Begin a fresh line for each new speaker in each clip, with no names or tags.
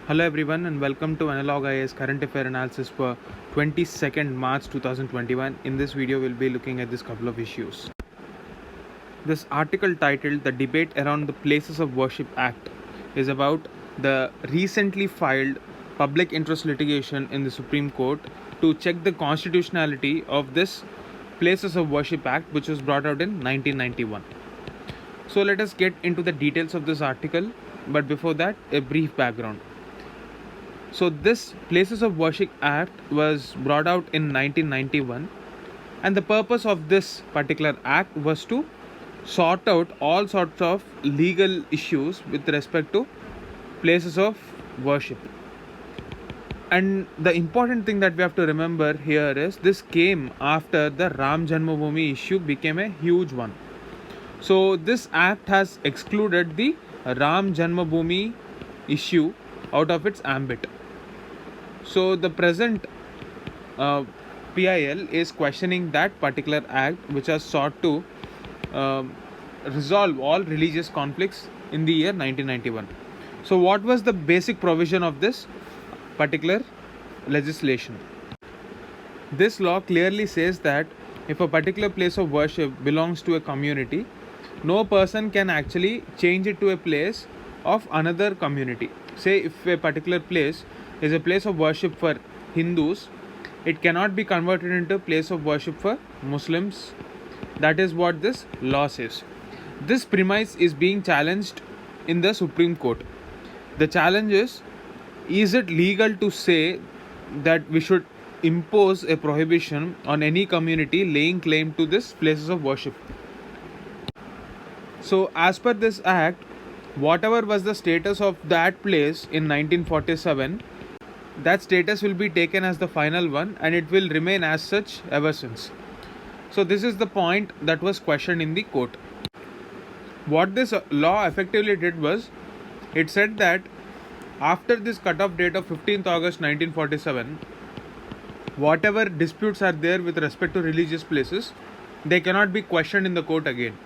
Hello everyone and welcome to Analog IAS Current Affair Analysis for 22nd March 2021. In this video we'll be looking at this couple of issues. This article titled The Debate Around the Places of Worship Act is about the recently filed public interest litigation in the Supreme Court to check the constitutionality of this Places of Worship Act, which was brought out in 1991. So let us get into the details of this article, but before that a brief background. So this Places of Worship Act was brought out in 1991, and the purpose of this particular act was to sort out all sorts of legal issues with respect to places of worship. And the important thing that we have to remember here is this came after the Ram Janmabhoomi issue became a huge one. So this act has excluded the Ram Janmabhoomi issue out of its ambit. So the present PIL is questioning that particular act, which has sought to resolve all religious conflicts in the year 1991. So what was the basic provision of this particular legislation? This law clearly says that if a particular place of worship belongs to a community, no person can actually change it to a place of another community. Say if a particular place is a place of worship for Hindus, it cannot be converted into a place of worship for Muslims. That is what this law says. This premise is being challenged in the Supreme Court. The challenge is it legal to say that we should impose a prohibition on any community laying claim to this places of worship? So as per this act, whatever was the status of that place in 1947, that status will be taken as the final one and it will remain as such ever since. So this is the point that was questioned in the court. What this law effectively did was, it said that after this cutoff date of 15th August 1947, whatever disputes are there with respect to religious places, they cannot be questioned in the court again.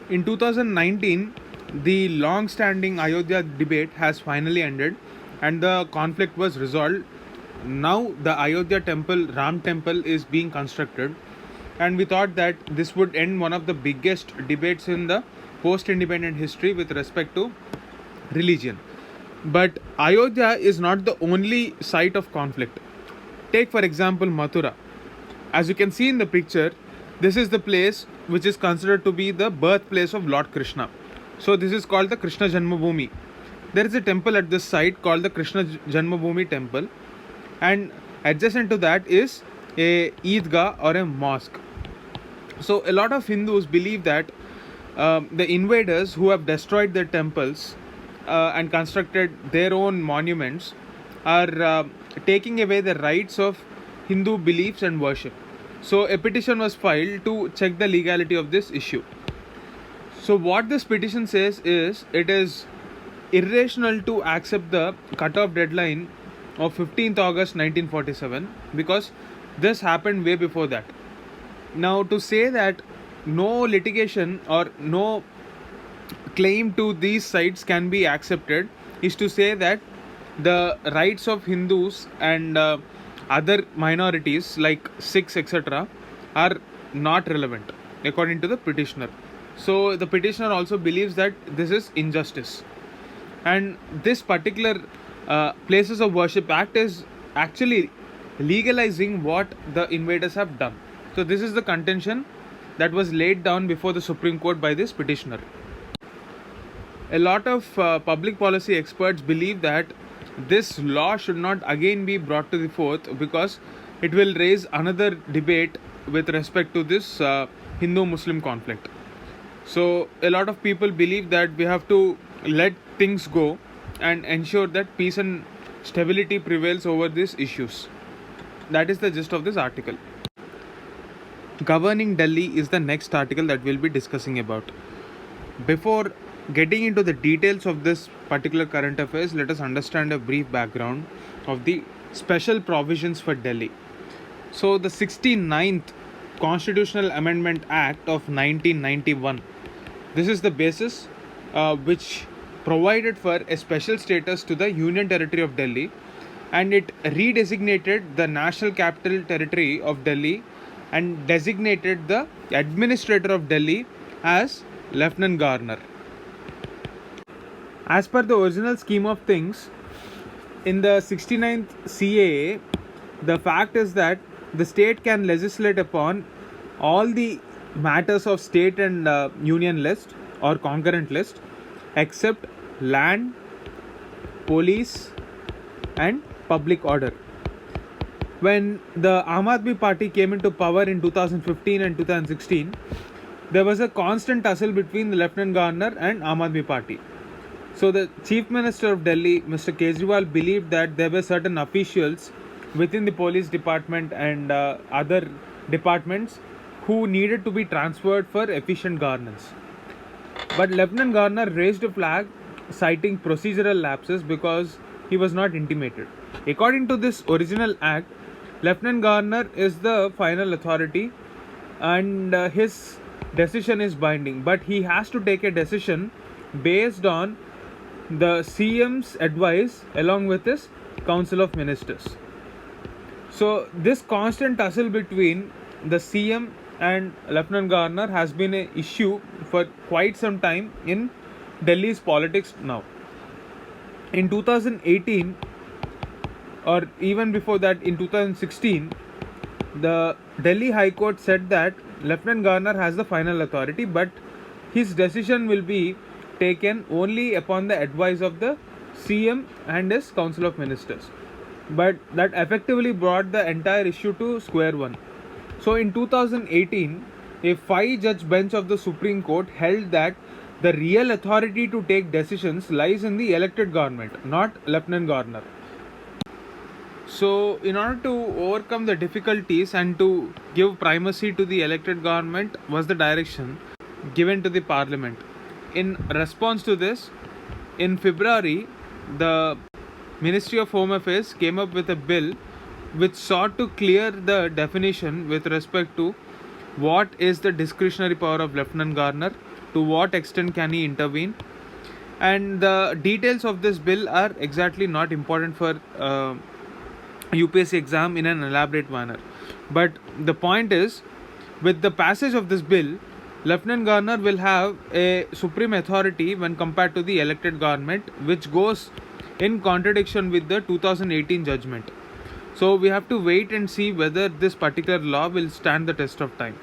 In 2019, the long-standing Ayodhya debate has finally ended and the conflict was resolved. Now the Ayodhya temple, Ram temple, is being constructed, and we thought that this would end one of the biggest debates in the post-independent history with respect to religion. But Ayodhya is not the only site of conflict. Take for example Mathura. As you can see in the picture, this is the place which is considered to be the birthplace of Lord Krishna. So this is called the Krishna Janmabhoomi. There is a temple at this site called the Krishna Janmabhoomi temple, and adjacent to that is a Eidgah or a mosque. So a lot of Hindus believe that the invaders who have destroyed their temples and constructed their own monuments are taking away the rights of Hindu beliefs and worship. So a petition was filed to check the legality of this issue. So what this petition says is, it is irrational to accept the cutoff deadline of 15th August 1947 because this happened way before that. Now to say that no litigation or no claim to these sites can be accepted is to say that the rights of Hindus and other minorities like Sikhs etc. are not relevant according to the petitioner. So the petitioner also believes that this is injustice, and this particular Places of Worship Act is actually legalizing what the invaders have done. So this is the contention that was laid down before the Supreme Court by this petitioner. A lot of public policy experts believe that this law should not again be brought to the forth because it will raise another debate with respect to this Hindu-Muslim conflict. So a lot of people believe that we have to let things go and ensure that peace and stability prevails over these issues. That is the gist of this article. Governing Delhi is the next article that we'll be discussing about. Before getting into the details of this particular current affairs, let us understand a brief background of the special provisions for Delhi. So the 69th Constitutional Amendment Act of 1991, this is the basis which provided for a special status to the Union Territory of Delhi, and it redesignated the National Capital Territory of Delhi and designated the Administrator of Delhi as Lieutenant Governor. As per the original scheme of things, in the 69th CAA, the fact is that the state can legislate upon all the matters of state and union list or concurrent list except land, police, and public order. When the Aam Aadmi Party came into power in 2015 and 2016, there was a constant tussle between the Lieutenant Governor and Aam Aadmi Party. So the Chief Minister of Delhi, Mr. Kejriwal, believed that there were certain officials within the police department and other departments who needed to be transferred for efficient governance. But Lieutenant Governor raised a flag citing procedural lapses because he was not intimated. According to this original act, Lieutenant Governor is the final authority and his decision is binding, but he has to take a decision based on the CM's advice along with his Council of Ministers. So this constant tussle between the CM and Lieutenant Governor has been an issue for quite some time in Delhi's politics now. In 2018, or even before that in 2016, the Delhi High Court said that Lieutenant Governor has the final authority, but his decision will be taken only upon the advice of the CM and his Council of Ministers. But that effectively brought the entire issue to square one. So in 2018, a 5-judge bench of the Supreme Court held that the real authority to take decisions lies in the elected government, not Lieutenant Governor. So, in order to overcome the difficulties and to give primacy to the elected government was the direction given to the parliament. In response to this, in February, the Ministry of Home Affairs came up with a bill which sought to clear the definition with respect to what is the discretionary power of Lieutenant Governor, to what extent can he intervene, and the details of this bill are exactly not important for UPSC exam in an elaborate manner. But the point is, with the passage of this bill, Lieutenant Governor will have a supreme authority when compared to the elected government, which goes in contradiction with the 2018 judgment. So we have to wait and see whether this particular law will stand the test of time.